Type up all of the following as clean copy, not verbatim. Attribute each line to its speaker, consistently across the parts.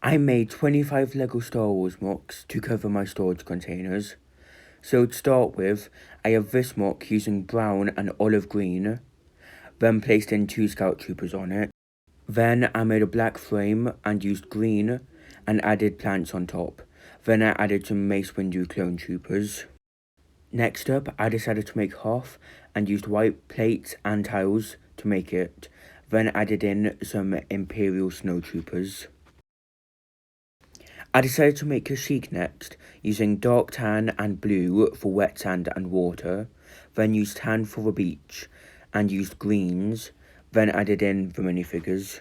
Speaker 1: I made 25 Lego Star Wars MOCs to cover my storage containers. So to start with, I have this MOC using brown and olive green, then placed in 2 Scout Troopers on it. Then I made a black frame and used green and added plants on top. Then I added some Mace Windu clone troopers. Next up, I decided to make half and used white plates and tiles to make it. Then added in some Imperial snow troopers. I decided to make a chic next, using dark tan and blue for wet sand and water, then used tan for the beach, and used greens, then added in the minifigures.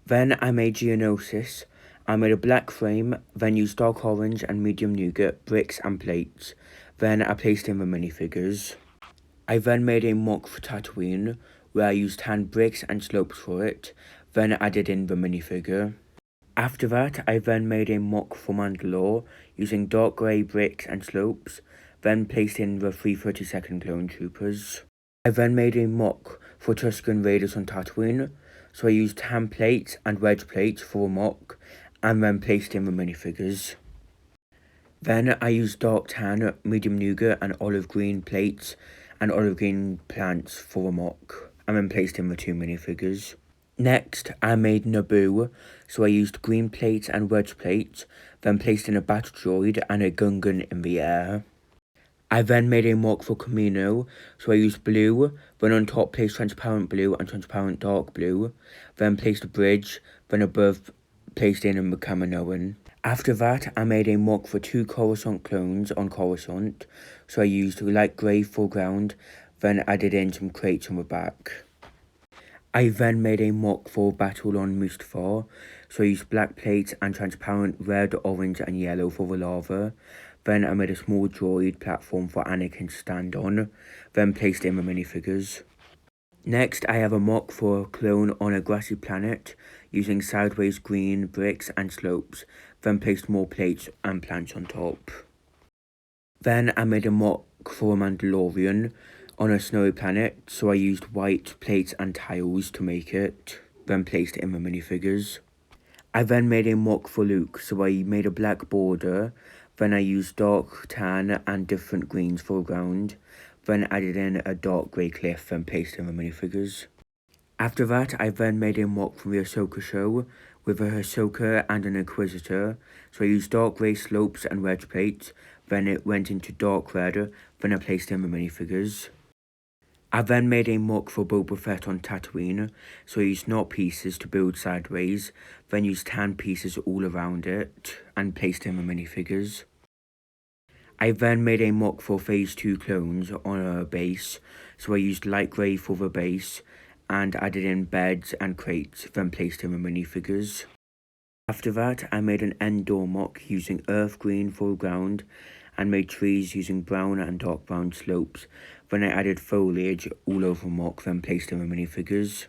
Speaker 1: Then I made Geonosis. I made a black frame, then used dark orange and medium nougat, bricks and plates, then I placed in the minifigures. I then made a MOC for Tatooine, where I used tan bricks and slopes for it, then added in the minifigure. After that, I then made a MOC for Mandalore, using dark grey bricks and slopes, then placed in the 332nd clone troopers. I then made a MOC for Tusken Raiders on Tatooine, so I used tan plates and wedge plates for a MOC, and then placed in the minifigures. Then I used dark tan, medium nougat and olive green plates and olive green plants for a MOC, and then placed in the 2 minifigures. Next, I made Naboo, so I used green plates and wedge plates, then placed in a battle droid and a gungan in the air. I then made a MOC for Kamino, so I used blue, then on top placed transparent blue and transparent dark blue, then placed a bridge, then above placed in a Kaminoan. After that, I made a MOC for 2 Coruscant clones on Coruscant, so I used light grey foreground, then added in some crates on the back. I then made a MOC for Battle on Mustafar, so I used black plates and transparent red, orange and yellow for the lava. Then I made a small droid platform for Anakin to stand on, then placed in the minifigures. Next, I have a MOC for a clone on a grassy planet, using sideways green bricks and slopes, then placed more plates and plants on top. Then I made a MOC for a Mandalorian on a snowy planet, so I used white plates and tiles to make it, then placed it in the minifigures. I then made a MOC for Luke, so I made a black border, then I used dark tan and different greens foreground, then added in a dark grey cliff, then placed in the minifigures. After that, I then made a MOC from the Ahsoka show, with a Ahsoka and an Inquisitor, so I used dark grey slopes and wedge plates, then it went into dark red, then I placed in the minifigures. I then made a MOC for Boba Fett on Tatooine, so I used knot pieces to build sideways, then used tan pieces all around it, and placed in the minifigures. I then made a MOC for Phase 2 clones on a base, so I used light grey for the base, and added in beds and crates, then placed in the minifigures. After that, I made an Endor MOC using earth green foreground, and made trees using brown and dark brown slopes, then I added foliage all over MOC, then placed in the minifigures.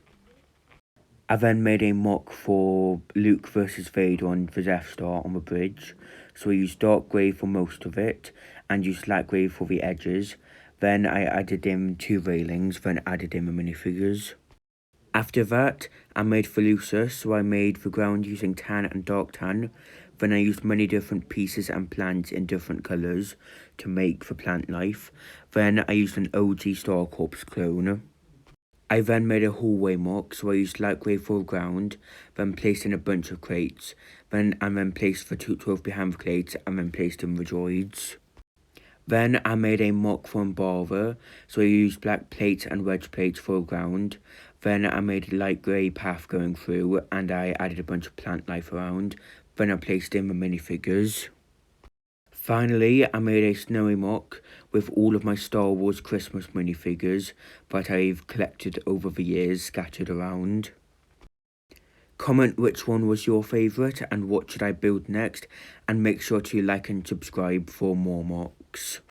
Speaker 1: I then made a MOC for Luke vs Vader on the Death Star on the bridge, so I used dark grey for most of it, and used light grey for the edges, then I added in 2 railings, then added in the minifigures. After that, I made Felusa, so I made the ground using tan and dark tan, then I used many different pieces and plants in different colours to make the plant life, then I used an OG Star Corps clone. I then made a hallway MOC, so I used light grey foreground, then placed in a bunch of crates, and then placed the 12 behind the crates, and then placed in the droids. Then I made a MOC for Umbara, so I used black plates and wedge plates foreground, then I made a light grey path going through, and I added a bunch of plant life around, then I placed in the minifigures. Finally, I made a snowy MOC with all of my Star Wars Christmas minifigures that I've collected over the years scattered around. Comment which one was your favourite and what should I build next, and make sure to like and subscribe for more MOCs.